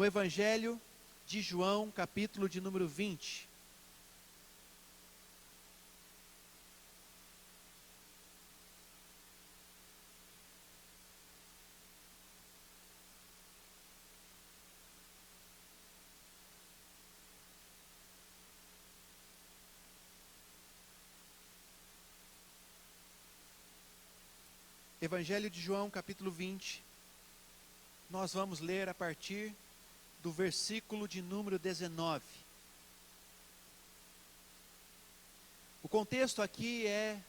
no Evangelho de João, capítulo de número 20. Evangelho de João, capítulo 20, nós vamos ler a partir do versículo de número 19. O contexto aqui é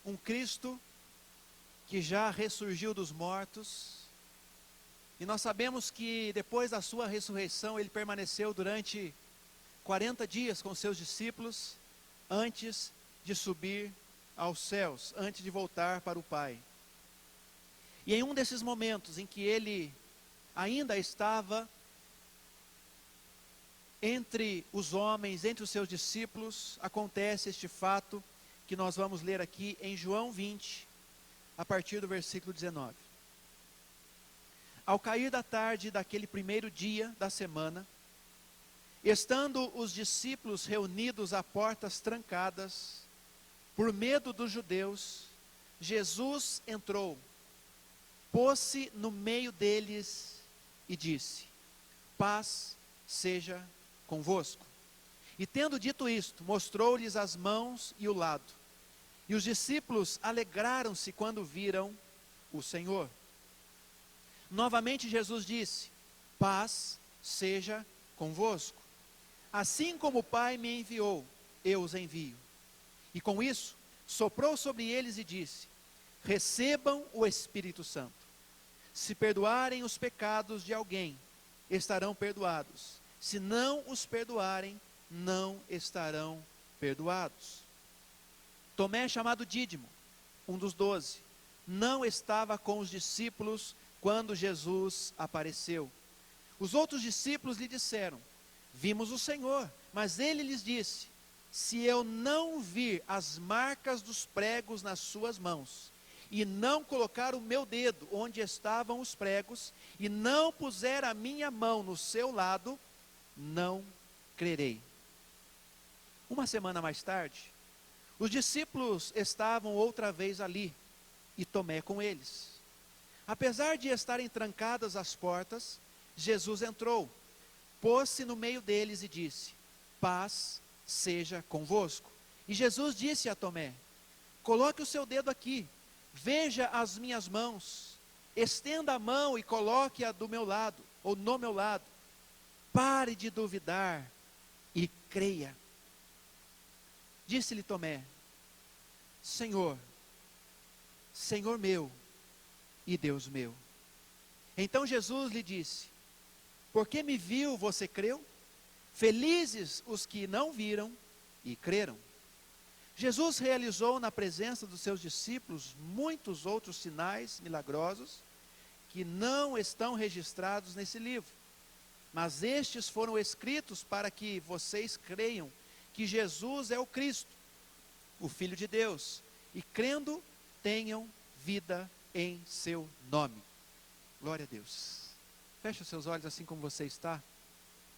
um Cristo que já ressurgiu dos mortos, e nós sabemos que depois da sua ressurreição, ele permaneceu durante 40 dias com seus discípulos, antes de subir aos céus, antes de voltar para o Pai. E em um desses momentos em que ele ainda estava entre os homens, entre os seus discípulos, acontece este fato que nós vamos ler aqui em João 20, a partir do versículo 19. Ao cair da tarde daquele primeiro dia da semana, estando os discípulos reunidos a portas trancadas, por medo dos judeus, Jesus entrou, pôs-se no meio deles e disse: paz seja convosco. E tendo dito isto, mostrou-lhes as mãos e o lado. E os discípulos alegraram-se quando viram o Senhor. Novamente Jesus disse: paz seja convosco. Assim como o Pai me enviou, eu os envio. E com isso, soprou sobre eles e disse: recebam o Espírito Santo. Se perdoarem os pecados de alguém, estarão perdoados. Se não os perdoarem, não estarão perdoados. Tomé, chamado Dídimo, um dos 12, não estava com os discípulos quando Jesus apareceu. Os outros discípulos lhe disseram: vimos o Senhor. Mas ele lhes disse: se eu não vir as marcas dos pregos nas suas mãos, e não colocar o meu dedo onde estavam os pregos, e não puser a minha mão no seu lado, não crerei. Uma semana mais tarde, os discípulos estavam outra vez ali, e Tomé com eles. Apesar de estarem trancadas as portas, Jesus entrou, pôs-se no meio deles e disse: paz seja convosco. E Jesus disse a Tomé: coloque o seu dedo aqui, veja as minhas mãos, estenda a mão e coloque-a do meu lado, ou no meu lado. Pare de duvidar e creia. Disse-lhe Tomé: Senhor, Senhor meu e Deus meu. Então Jesus lhe disse: porque me viu, você creu? Felizes os que não viram e creram. Jesus realizou na presença dos seus discípulos muitos outros sinais milagrosos que não estão registrados nesse livro. Mas estes foram escritos para que vocês creiam que Jesus é o Cristo, o Filho de Deus, e crendo tenham vida em seu nome. Glória a Deus. Feche os seus olhos assim como você está.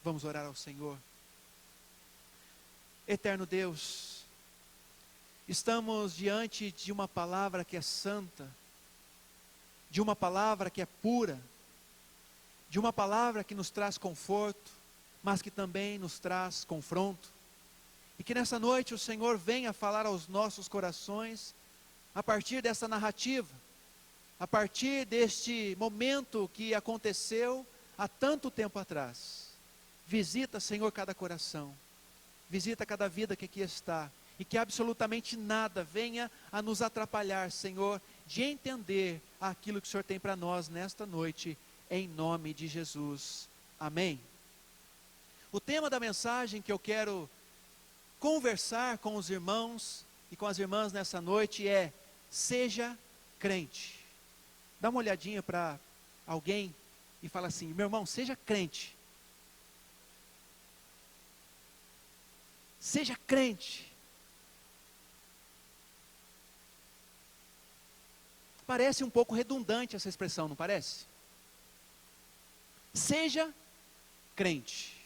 Vamos orar ao Senhor. Eterno Deus, estamos diante de uma palavra que é santa, de uma palavra que é pura, de uma palavra que nos traz conforto, mas que também nos traz confronto. E que nessa noite o Senhor venha falar aos nossos corações, a partir dessa narrativa, a partir deste momento que aconteceu há tanto tempo atrás. Visita, Senhor, cada coração, visita cada vida que aqui está, e que absolutamente nada venha a nos atrapalhar, Senhor, de entender aquilo que o Senhor tem para nós nesta noite, em nome de Jesus. Amém. O tema da mensagem que eu quero conversar com os irmãos e com as irmãs nessa noite é: seja crente. Dá uma olhadinha para alguém e fala assim: meu irmão, seja crente. Seja crente. Parece um pouco redundante essa expressão, não parece? Seja crente.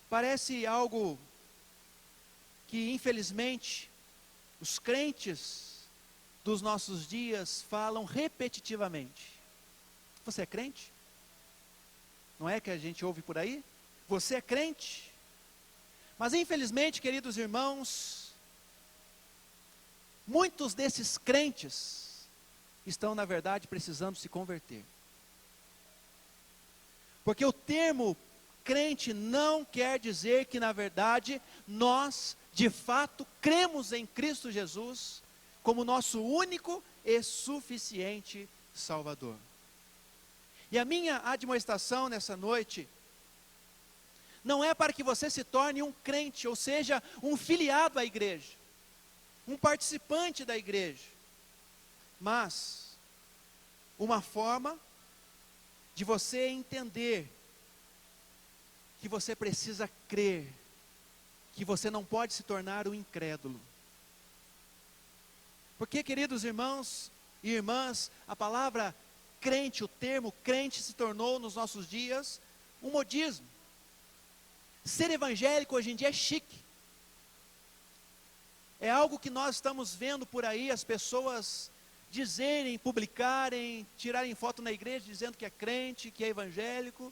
Parece algo que, infelizmente, os crentes dos nossos dias falam repetitivamente. Você é crente? Não é que a gente ouve por aí? Você é crente? Mas infelizmente, queridos irmãos, muitos desses crentes estão, na verdade, precisando se converter. Porque o termo crente não quer dizer que, na verdade, nós, de fato, cremos em Cristo Jesus como nosso único e suficiente Salvador. E a minha admoestação nessa noite não é para que você se torne um crente, ou seja, um filiado à igreja, um participante da igreja, mas uma forma de você entender que você precisa crer, que você não pode se tornar um incrédulo. Porque, queridos irmãos e irmãs, a palavra crente, o termo crente se tornou nos nossos dias um modismo. Ser evangélico hoje em dia é chique. É algo que nós estamos vendo por aí, as pessoas dizerem, publicarem, tirarem foto na igreja dizendo que é crente, que é evangélico.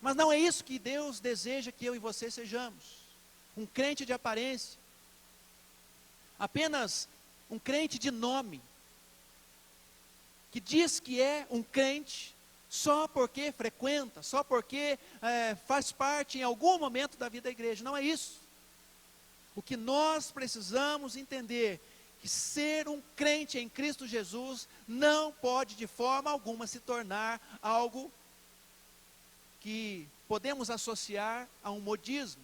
Mas não é isso que Deus deseja que eu e você sejamos. Um crente de aparência. Apenas um crente de nome. Que diz que é um crente só porque frequenta, só porque faz parte em algum momento da vida da igreja. Não é isso. O que nós precisamos entender, que ser um crente em Cristo Jesus não pode de forma alguma se tornar algo que podemos associar a um modismo.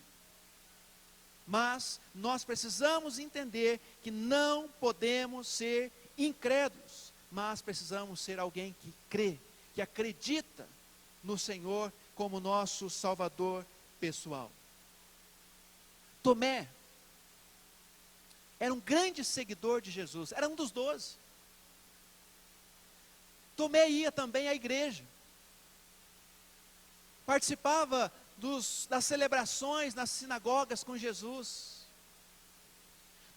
Mas nós precisamos entender que não podemos ser incrédulos, mas precisamos ser alguém que crê, que acredita no Senhor como nosso Salvador pessoal. Tomé era um grande seguidor de Jesus, era um dos 12. Tomé ia também à igreja, participava das celebrações nas sinagogas com Jesus.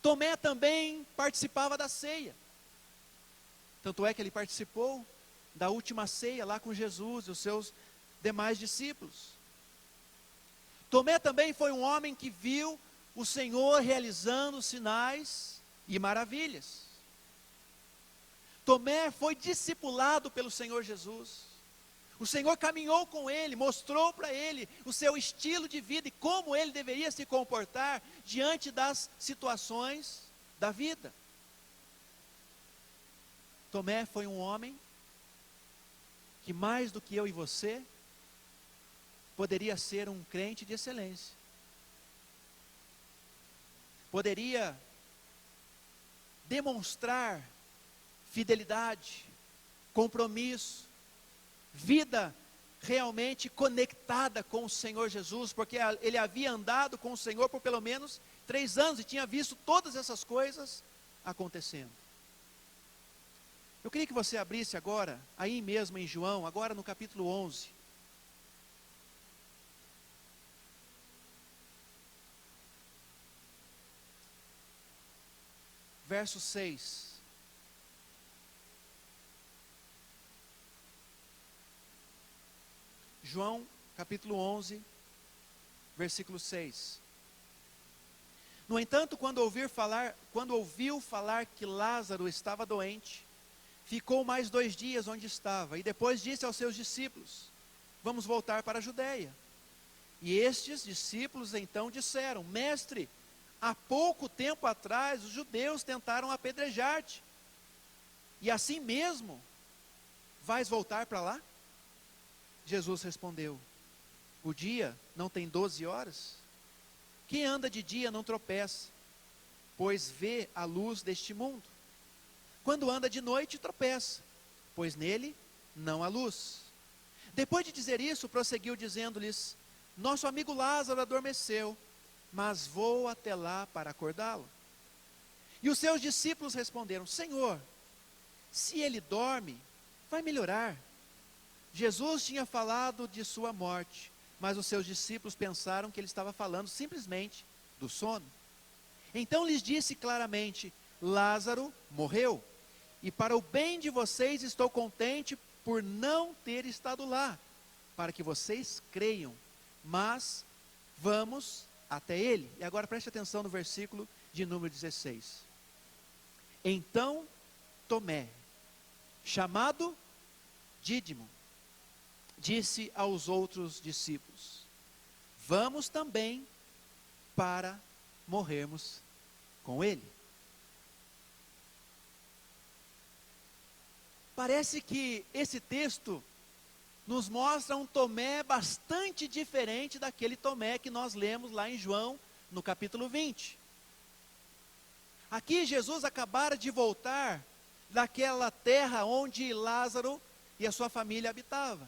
Tomé também participava da ceia. Tanto é que ele participou da última ceia lá com Jesus e os seus demais discípulos. Tomé também foi um homem que viu o Senhor realizando sinais e maravilhas. Tomé foi discipulado pelo Senhor Jesus. O Senhor caminhou com ele, mostrou para ele o seu estilo de vida e como ele deveria se comportar diante das situações da vida. Tomé foi um homem que, mais do que eu e você, poderia ser um crente de excelência. Poderia demonstrar fidelidade, compromisso, vida realmente conectada com o Senhor Jesus, porque ele havia andado com o Senhor por pelo menos 3 anos e tinha visto todas essas coisas acontecendo. Eu queria que você abrisse agora, aí mesmo em João, agora no capítulo 11. Verso 6. João, capítulo 11, versículo 6. No entanto, quando ouviu falar que Lázaro estava doente, ficou mais 2 dias onde estava, e depois disse aos seus discípulos: vamos voltar para a Judeia. E estes discípulos então disseram: Mestre, há pouco tempo atrás os judeus tentaram apedrejar-te, e assim mesmo vais voltar para lá? Jesus respondeu: o dia não tem 12 horas? Quem anda de dia não tropeça, pois vê a luz deste mundo. Quando anda de noite tropeça, pois nele não há luz. Depois de dizer isso, prosseguiu dizendo-lhes: nosso amigo Lázaro adormeceu, mas vou até lá para acordá-lo. E os seus discípulos responderam: Senhor, se ele dorme, vai melhorar. Jesus tinha falado de sua morte, mas os seus discípulos pensaram que ele estava falando simplesmente do sono. Então lhes disse claramente: Lázaro morreu, e para o bem de vocês estou contente por não ter estado lá, para que vocês creiam, mas vamos até ele. E agora preste atenção no versículo de número 16. Então Tomé, chamado Dídimo, disse aos outros discípulos: vamos também para morrermos com ele. Parece que esse texto nos mostra um Tomé bastante diferente daquele Tomé que nós lemos lá em João, no capítulo 20. Aqui Jesus acabara de voltar daquela terra onde Lázaro e a sua família habitavam.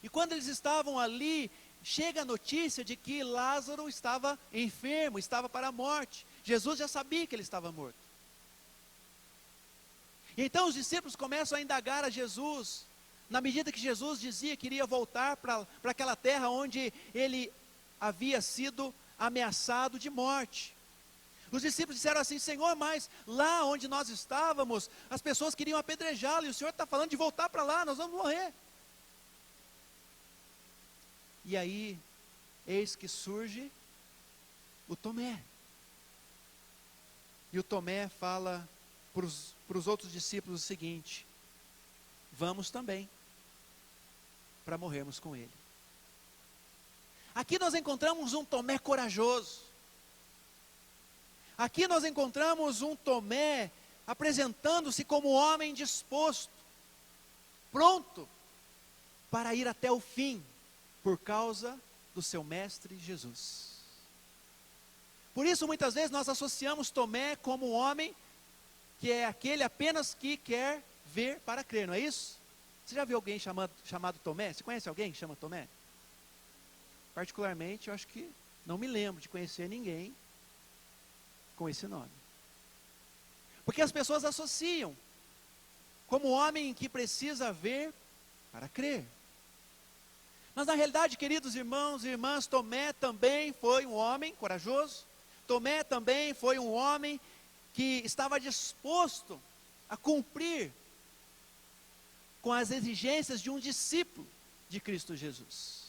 E quando eles estavam ali, chega a notícia de que Lázaro estava enfermo, estava para a morte. Jesus já sabia que ele estava morto. Então os discípulos começam a indagar a Jesus, na medida que Jesus dizia que iria voltar para aquela terra onde ele havia sido ameaçado de morte. Os discípulos disseram assim: Senhor, mas lá onde nós estávamos, as pessoas queriam apedrejá-lo, e o Senhor está falando de voltar para lá, nós vamos morrer. E aí, eis que surge o Tomé. E o Tomé fala para os outros discípulos o seguinte: vamos também, para morrermos com ele. Aqui nós encontramos um Tomé corajoso. Aqui nós encontramos um Tomé apresentando-se como homem disposto, pronto para ir até o fim, por causa do seu mestre Jesus. Por isso muitas vezes nós associamos Tomé como um homem que é aquele apenas que quer ver para crer, não é isso? Você já viu alguém chamado Tomé? Você conhece alguém que chama Tomé? Particularmente, eu acho que não me lembro de conhecer ninguém com esse nome. Porque as pessoas associam como homem que precisa ver para crer. Mas na realidade, queridos irmãos e irmãs, Tomé também foi um homem corajoso. Tomé também foi um homem que estava disposto a cumprir com as exigências de um discípulo de Cristo Jesus.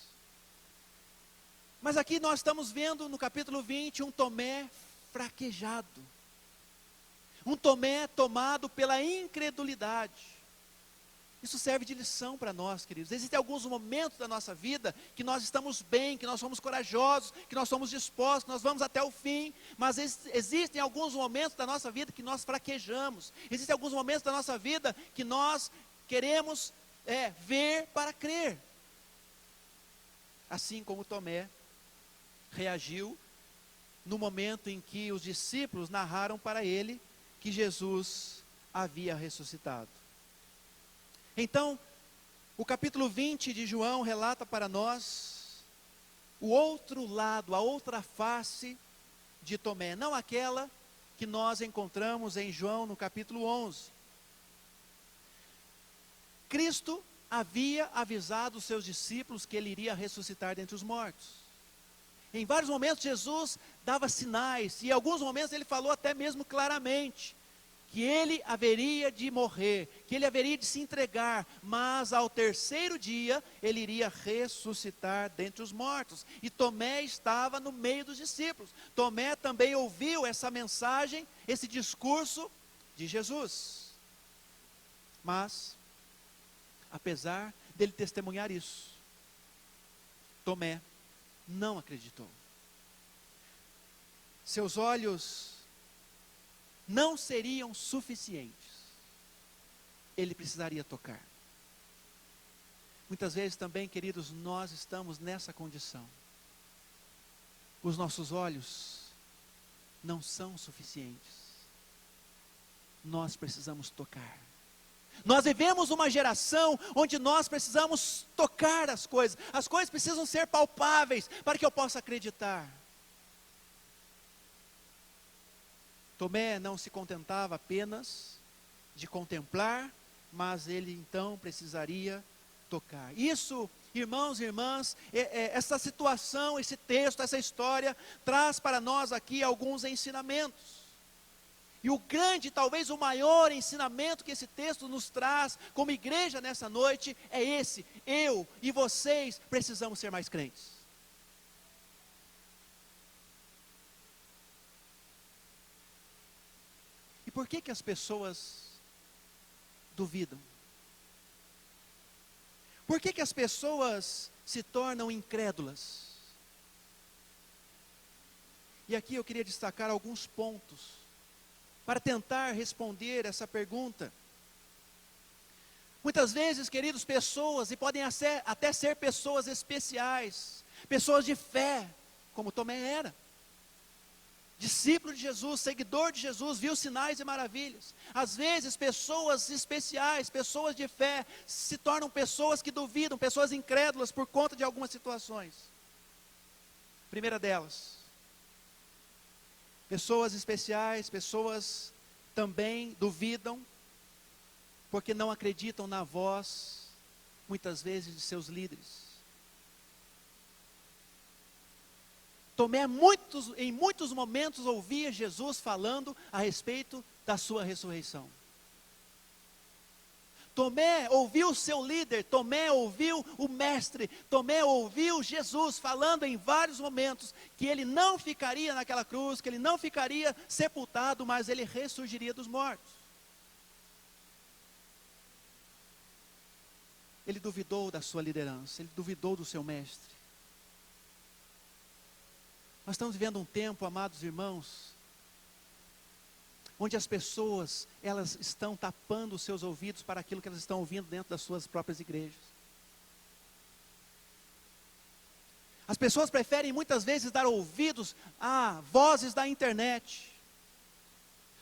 Mas aqui nós estamos vendo no capítulo 20 um Tomé fraquejado, um Tomé tomado pela incredulidade. Isso serve de lição para nós, queridos. Existem alguns momentos da nossa vida que nós estamos bem, que nós somos corajosos, que nós somos dispostos, que nós vamos até o fim. Mas existem alguns momentos da nossa vida que nós fraquejamos. Existem alguns momentos da nossa vida que nós queremos ver para crer. Assim como Tomé reagiu no momento em que os discípulos narraram para ele que Jesus havia ressuscitado. Então, o capítulo 20 de João relata para nós o outro lado, a outra face de Tomé, não aquela que nós encontramos em João no capítulo 11. Cristo havia avisado os seus discípulos que ele iria ressuscitar dentre os mortos. Em vários momentos Jesus dava sinais, e em alguns momentos ele falou até mesmo claramente que ele haveria de morrer, que ele haveria de se entregar, mas ao terceiro dia ele iria ressuscitar dentre os mortos. E Tomé estava no meio dos discípulos. Tomé também ouviu essa mensagem, esse discurso de Jesus. Mas, apesar dele testemunhar isso, Tomé não acreditou. Seus olhos não seriam suficientes. Ele precisaria tocar. Muitas vezes também, queridos, nós estamos nessa condição. Os nossos olhos não são suficientes. Nós precisamos tocar. Nós vivemos uma geração onde nós precisamos tocar as coisas precisam ser palpáveis para que eu possa acreditar. Tomé não se contentava apenas de contemplar, mas ele então precisaria tocar. Isso, irmãos e irmãs, essa situação, esse texto, essa história, traz para nós aqui alguns ensinamentos. E o grande, talvez o maior ensinamento que esse texto nos traz, como igreja nessa noite, é esse: eu e vocês precisamos ser mais crentes. E por que as pessoas duvidam? Por que as pessoas se tornam incrédulas? E aqui eu queria destacar alguns pontos, para tentar responder essa pergunta. Muitas vezes, queridos, pessoas, e podem até ser pessoas especiais, pessoas de fé, como Tomé era, discípulo de Jesus, seguidor de Jesus, viu sinais e maravilhas. Às vezes pessoas especiais, pessoas de fé, se tornam pessoas que duvidam, pessoas incrédulas por conta de algumas situações. Primeira delas, pessoas especiais, pessoas também duvidam, porque não acreditam na voz, muitas vezes, de seus líderes. Tomé, em muitos momentos, ouvia Jesus falando a respeito da sua ressurreição. Tomé ouviu o seu líder, Tomé ouviu o mestre, Tomé ouviu Jesus falando em vários momentos que ele não ficaria naquela cruz, que ele não ficaria sepultado, mas ele ressurgiria dos mortos. Ele duvidou da sua liderança, ele duvidou do seu mestre. Nós estamos vivendo um tempo, amados irmãos, onde as pessoas, elas estão tapando os seus ouvidos para aquilo que elas estão ouvindo dentro das suas próprias igrejas. As pessoas preferem muitas vezes dar ouvidos a vozes da internet.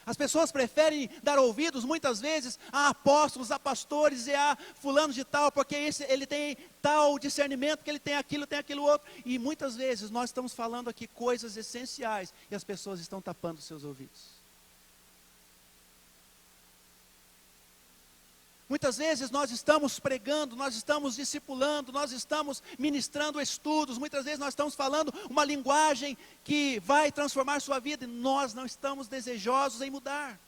As pessoas preferem dar ouvidos muitas vezes a apóstolos, a pastores e a fulano de tal, porque ele tem tal discernimento, porque ele tem aquilo outro. E muitas vezes nós estamos falando aqui coisas essenciais e as pessoas estão tapando os seus ouvidos. Muitas vezes nós estamos pregando, nós estamos discipulando, nós estamos ministrando estudos, muitas vezes nós estamos falando uma linguagem que vai transformar sua vida e nós não estamos desejosos em mudar.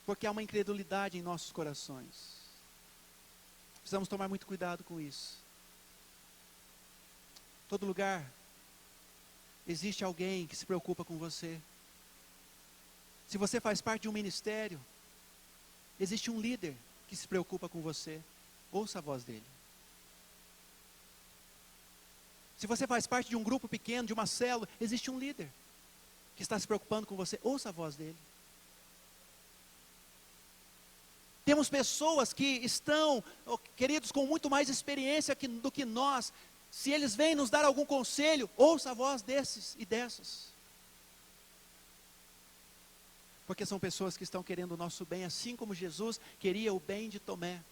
Porque há uma incredulidade em nossos corações. Precisamos tomar muito cuidado com isso. Todo lugar existe alguém que se preocupa com você. Se você faz parte de um ministério, existe um líder que se preocupa com você. Ouça a voz dele. Se você faz parte de um grupo pequeno, de uma célula, existe um líder que está se preocupando com você. Ouça a voz dele. Temos pessoas que estão, queridos, com muito mais experiência do que nós. Se eles vêm nos dar algum conselho, ouça a voz desses e dessas. Porque são pessoas que estão querendo o nosso bem, assim como Jesus queria o bem de Tomé.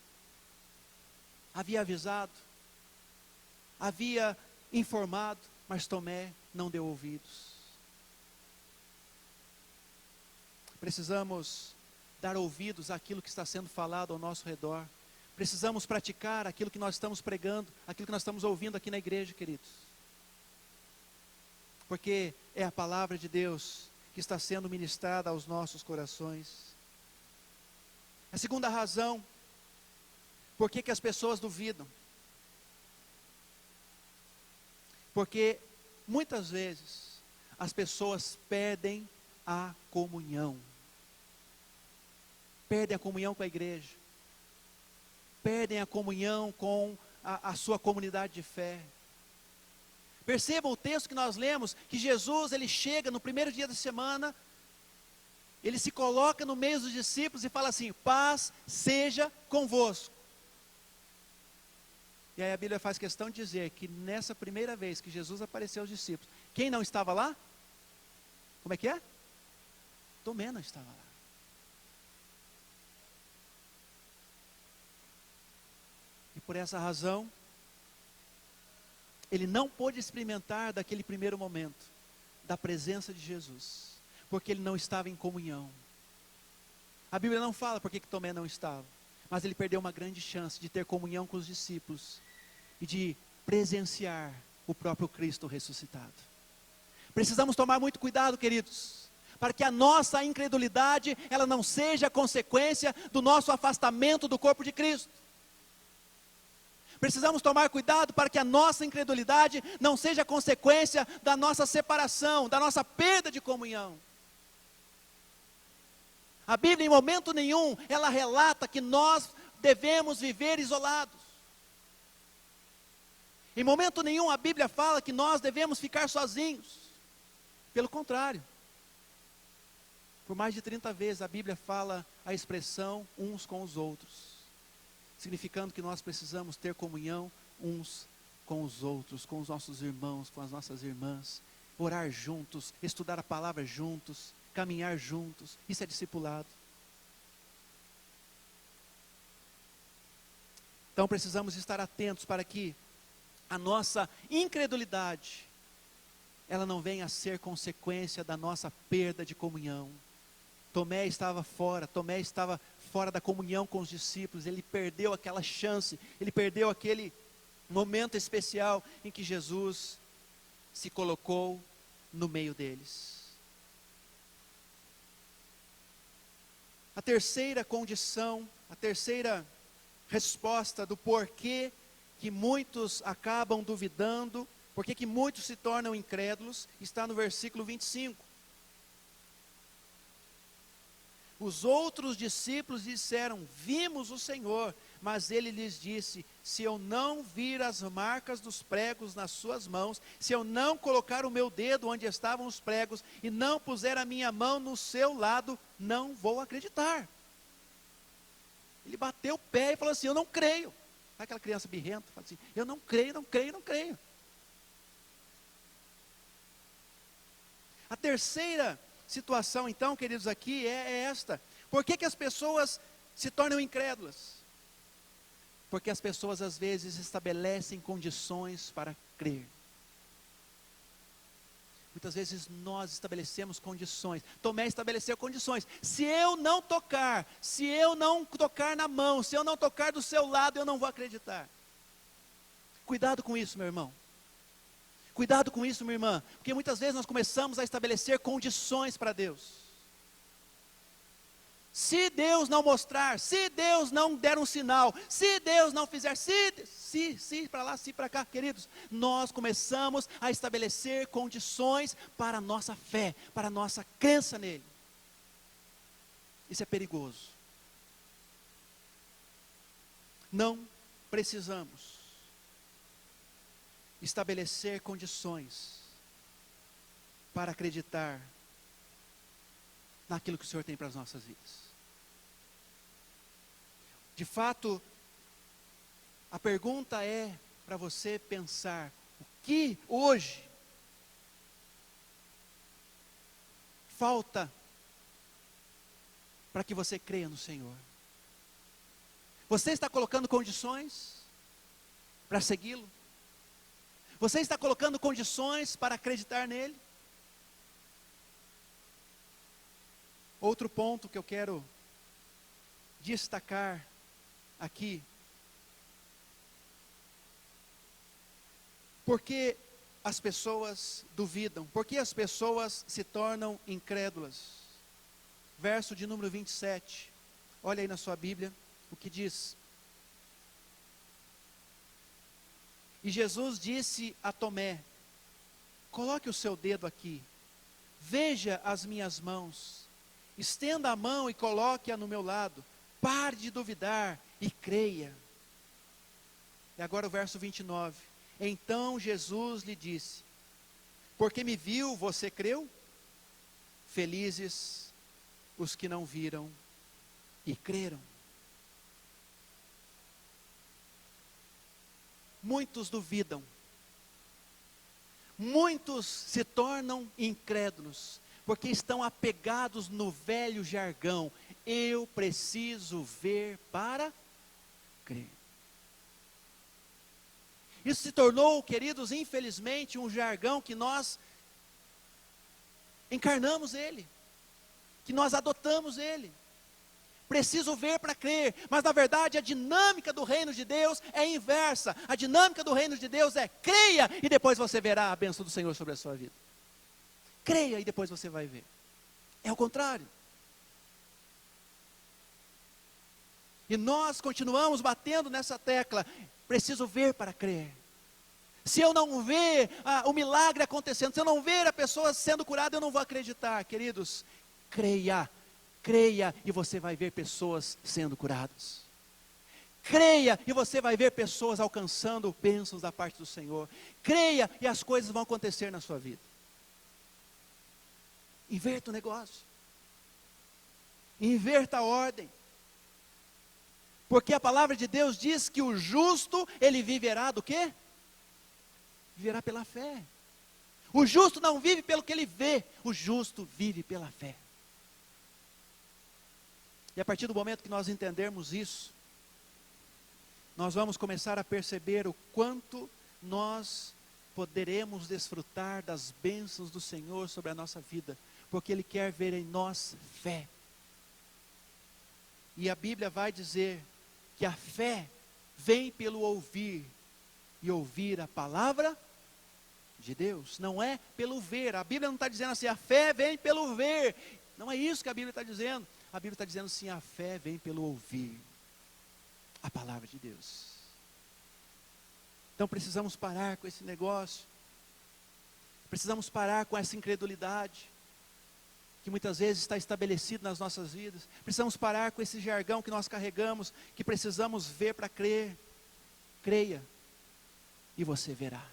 Havia avisado, havia informado, mas Tomé não deu ouvidos. Precisamos dar ouvidos àquilo que está sendo falado ao nosso redor. Precisamos praticar aquilo que nós estamos pregando, aquilo que nós estamos ouvindo aqui na igreja, queridos. Porque é a palavra de Deus que está sendo ministrada aos nossos corações. A segunda razão, por que as pessoas duvidam? Porque muitas vezes as pessoas perdem a comunhão. Perdem a comunhão com a igreja. Perdem a comunhão com a sua comunidade de fé. Percebam o texto que nós lemos, que Jesus, ele chega no primeiro dia da semana, ele se coloca no meio dos discípulos e fala assim: paz seja convosco. E aí a Bíblia faz questão de dizer que nessa primeira vez que Jesus apareceu aos discípulos, quem não estava lá? Como é que é? Tomé não estava lá. E por essa razão, ele não pôde experimentar daquele primeiro momento, da presença de Jesus, porque ele não estava em comunhão. A Bíblia não fala por que Tomé não estava, mas ele perdeu uma grande chance de ter comunhão com os discípulos e de presenciar o próprio Cristo ressuscitado. Precisamos tomar muito cuidado, queridos, para que a nossa incredulidade, ela não seja consequência do nosso afastamento do corpo de Cristo. Precisamos tomar cuidado para que a nossa incredulidade não seja consequência da nossa separação, da nossa perda de comunhão. A Bíblia, em momento nenhum, ela relata que nós devemos viver isolados. Em momento nenhum a Bíblia fala que nós devemos ficar sozinhos. Pelo contrário. Por mais de 30 vezes a Bíblia fala a expressão uns com os outros, significando que nós precisamos ter comunhão uns com os outros, com os nossos irmãos, com as nossas irmãs, orar juntos, estudar a palavra juntos, caminhar juntos. Isso é discipulado. Então precisamos estar atentos para que a nossa incredulidade, ela não venha a ser consequência da nossa perda de comunhão. Tomé estava fora da comunhão com os discípulos, ele perdeu aquela chance, ele perdeu aquele momento especial em que Jesus se colocou no meio deles. A terceira condição, a terceira resposta do porquê que muitos acabam duvidando, porquê que muitos se tornam incrédulos, está no versículo 25. Os outros discípulos disseram: vimos o Senhor, mas ele lhes disse: se eu não vir as marcas dos pregos nas suas mãos, se eu não colocar o meu dedo onde estavam os pregos, e não puser a minha mão no seu lado, não vou acreditar. Ele bateu o pé e falou assim: eu não creio. Sabe aquela criança birrenta? Fala assim: eu não creio, não creio, não creio. A terceira situação, então, queridos, aqui é esta. Por que as pessoas se tornam incrédulas? Porque as pessoas às vezes estabelecem condições para crer. Muitas vezes nós estabelecemos condições. Tomé estabeleceu condições. Se eu não tocar na mão, se eu não tocar do seu lado, eu não vou acreditar. Cuidado com isso, meu irmão. Cuidado com isso, minha irmã, porque muitas vezes nós começamos a estabelecer condições para Deus. Se Deus não mostrar, se Deus não der um sinal, se Deus não fizer, se para lá, se para cá, queridos, nós começamos a estabelecer condições para a nossa fé, para a nossa crença nele. Isso é perigoso. Não precisamos estabelecer condições para acreditar naquilo que o Senhor tem para as nossas vidas. De fato, a pergunta é para você pensar: o que hoje falta para que você creia no Senhor? Você está colocando condições para segui-lo? Você está colocando condições para acreditar nele? Outro ponto que eu quero destacar aqui. Por que as pessoas duvidam? Por que as pessoas se tornam incrédulas? Verso de número 27. Olha aí na sua Bíblia o que diz. E Jesus disse a Tomé: coloque o seu dedo aqui, veja as minhas mãos, estenda a mão e coloque-a no meu lado, pare de duvidar e creia. E agora o verso 29. Então Jesus lhe disse: porque me viu, você creu? Felizes os que não viram e creram. Muitos duvidam, muitos se tornam incrédulos, porque estão apegados no velho jargão: eu preciso ver para crer. Isso se tornou, queridos, infelizmente, um jargão que nós encarnamos ele, que nós adotamos ele. Preciso ver para crer, mas na verdade a dinâmica do reino de Deus é inversa. A dinâmica do reino de Deus é: creia e depois você verá a bênção do Senhor sobre a sua vida. Creia e depois você vai ver. É o contrário. E nós continuamos batendo nessa tecla: preciso ver para crer. Se eu não ver o milagre acontecendo, se eu não ver a pessoa sendo curada, eu não vou acreditar. Queridos, creia. Creia e você vai ver pessoas sendo curadas. Creia e você vai ver pessoas alcançando bênçãos da parte do Senhor. Creia e as coisas vão acontecer na sua vida. Inverta o negócio. Inverta a ordem. Porque a palavra de Deus diz que o justo, ele viverá do quê? Viverá pela fé. O justo não vive pelo que ele vê, o justo vive pela fé. E a partir do momento que nós entendermos isso, nós vamos começar a perceber o quanto nós poderemos desfrutar das bênçãos do Senhor sobre a nossa vida, porque Ele quer ver em nós fé. E a Bíblia vai dizer que a fé vem pelo ouvir, e ouvir a palavra de Deus, não é pelo ver. A Bíblia não está dizendo assim: a fé vem pelo ver. Não é isso que a Bíblia está dizendo. A Bíblia está dizendo assim: a fé vem pelo ouvir a palavra de Deus. Então precisamos parar com esse negócio. Precisamos parar com essa incredulidade que muitas vezes está estabelecido nas nossas vidas. Precisamos parar com esse jargão que nós carregamos, que precisamos ver para crer. Creia e você verá.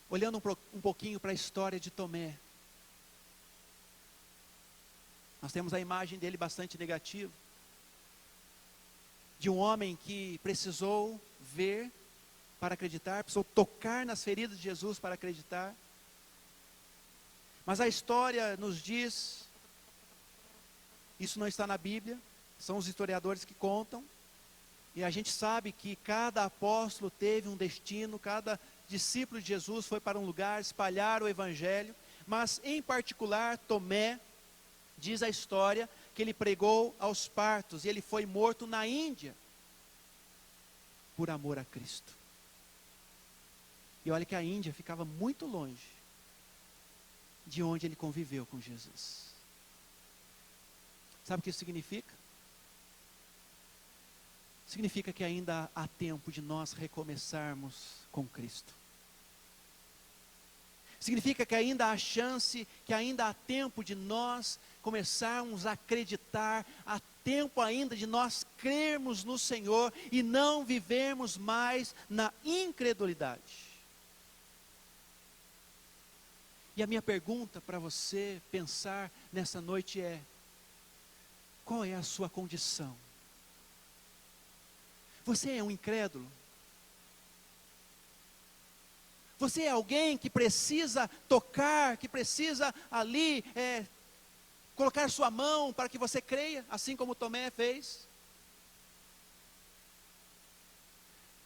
Olhando um pouquinho para a história de Tomé, nós temos a imagem dele bastante negativa, de um homem que precisou ver para acreditar, precisou tocar nas feridas de Jesus para acreditar. Mas a história nos diz, isso não está na Bíblia, são os historiadores que contam, e a gente sabe que cada apóstolo teve um destino, cada discípulo de Jesus foi para um lugar espalhar o Evangelho, mas em particular Tomé, diz a história, que ele pregou aos partos, e ele foi morto na Índia, por amor a Cristo. E olha que a Índia ficava muito longe, de onde ele conviveu com Jesus. Sabe o que isso significa? Significa que ainda há tempo de nós recomeçarmos com Cristo. Significa que ainda há chance, que ainda há tempo de nós começarmos a acreditar, há tempo ainda de nós crermos no Senhor e não vivermos mais na incredulidade. E a minha pergunta para você pensar nessa noite é: qual é a sua condição? Você é um incrédulo? Você é alguém que precisa tocar, que precisa ali colocar sua mão para que você creia, assim como Tomé fez?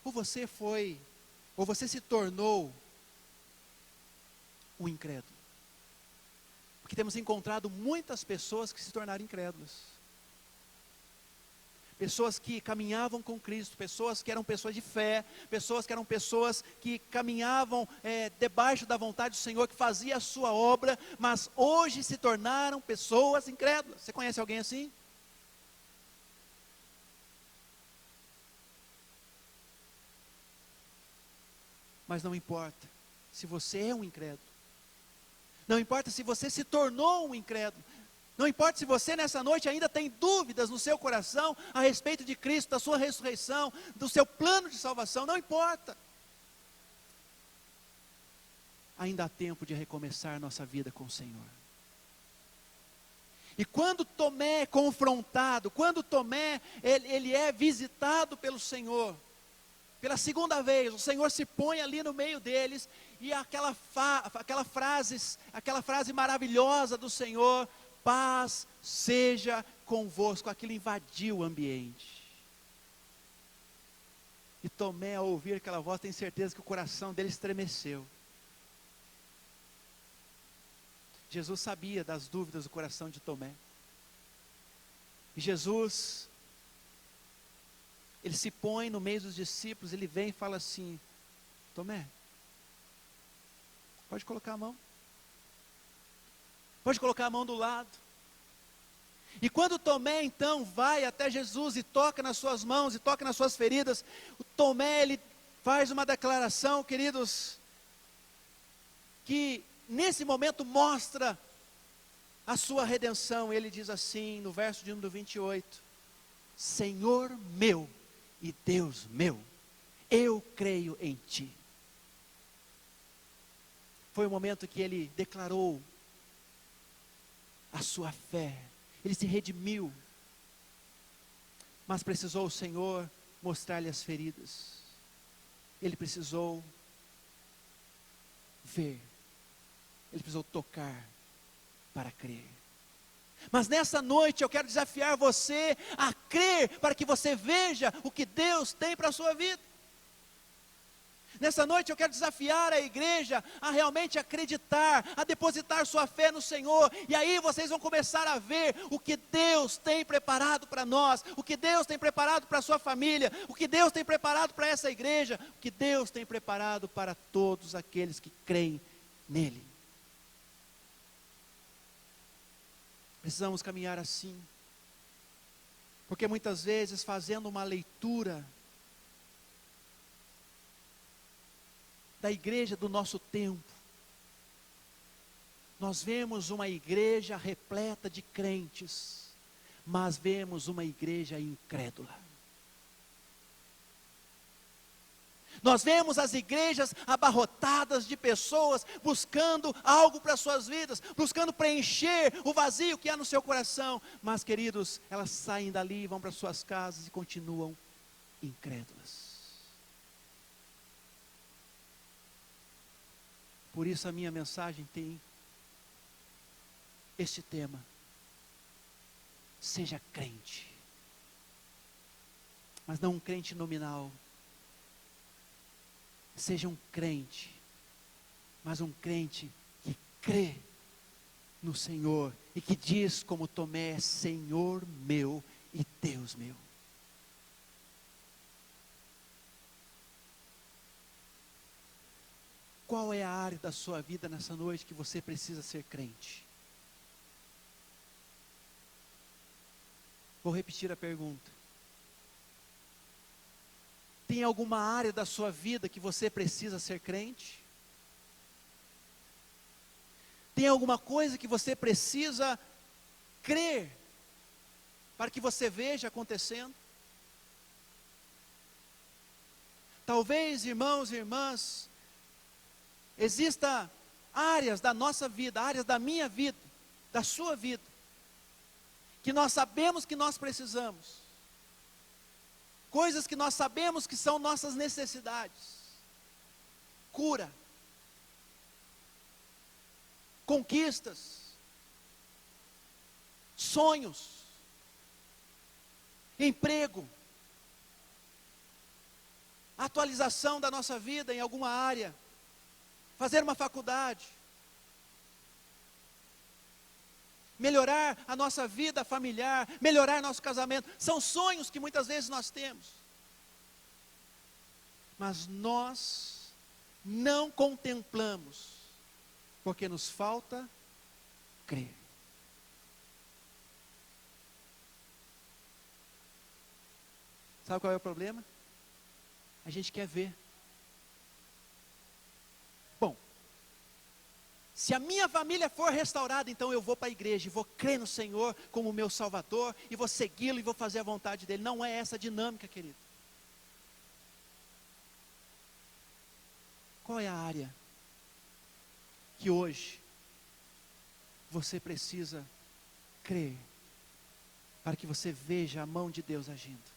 Ou você se tornou um incrédulo? Porque temos encontrado muitas pessoas que se tornaram incrédulas. Pessoas que caminhavam com Cristo, pessoas que eram pessoas de fé, pessoas que eram pessoas que caminhavam debaixo da vontade do Senhor, que fazia a sua obra, mas hoje se tornaram pessoas incrédulas. Você conhece alguém assim? Mas não importa se você é um incrédulo, não importa se você se tornou um incrédulo, não importa se você nessa noite ainda tem dúvidas no seu coração a respeito de Cristo, da sua ressurreição, do seu plano de salvação, não importa. Ainda há tempo de recomeçar nossa vida com o Senhor. E quando Tomé é confrontado, quando Tomé ele é visitado pelo Senhor, pela segunda vez, o Senhor se põe ali no meio deles, e aquela frase maravilhosa do Senhor: paz seja convosco, aquilo invadiu o ambiente. E Tomé, ao ouvir aquela voz, tem certeza que o coração dele estremeceu. Jesus sabia das dúvidas do coração de Tomé. E Jesus, ele se põe no meio dos discípulos, ele vem e fala assim: Tomé, pode colocar a mão. Pode colocar a mão do lado. E quando Tomé então vai até Jesus e toca nas suas mãos e toca nas suas feridas, o Tomé, ele faz uma declaração, queridos, que nesse momento mostra a sua redenção. Ele diz assim, no verso de número 28, Senhor meu e Deus meu, eu creio em Ti. Foi o momento que ele declarou a sua fé, ele se redimiu, mas precisou o Senhor mostrar-lhe as feridas, ele precisou ver, ele precisou tocar para crer. Mas nessa noite eu quero desafiar você a crer, para que você veja o que Deus tem para a sua vida. Nessa noite eu quero desafiar a igreja a realmente acreditar, a depositar sua fé no Senhor, e aí vocês vão começar a ver o que Deus tem preparado para nós, o que Deus tem preparado para a sua família, o que Deus tem preparado para essa igreja, o que Deus tem preparado para todos aqueles que creem nele. Precisamos caminhar assim, porque muitas vezes fazendo uma leitura da igreja do nosso tempo, nós vemos uma igreja repleta de crentes, mas vemos uma igreja incrédula. Nós vemos as igrejas abarrotadas de pessoas buscando algo para suas vidas, buscando preencher o vazio que há no seu coração, mas queridos, elas saem dali, vão para suas casas e continuam incrédulas. Por isso a minha mensagem tem este tema: seja crente, mas não um crente nominal. Seja um crente, mas um crente que crê no Senhor e que diz como Tomé: Senhor meu e Deus meu. Qual é a área da sua vida nessa noite que você precisa ser crente? Vou repetir a pergunta. Tem alguma área da sua vida que você precisa ser crente? Tem alguma coisa que você precisa crer para que você veja acontecendo? Talvez, irmãos e irmãs, exista áreas da nossa vida, áreas da minha vida, da sua vida, que nós sabemos que nós precisamos, coisas que nós sabemos que são nossas necessidades: cura, conquistas, sonhos, emprego, atualização da nossa vida em alguma área, fazer uma faculdade, melhorar a nossa vida familiar, melhorar nosso casamento. São sonhos que muitas vezes nós temos, mas nós não contemplamos, porque nos falta crer. Sabe qual é o problema? A gente quer ver. Bom, se a minha família for restaurada, então eu vou para a igreja e vou crer no Senhor como meu Salvador, e vou segui-lo e vou fazer a vontade dEle. Não é essa a dinâmica, querido. Qual é a área que hoje você precisa crer, para que você veja a mão de Deus agindo?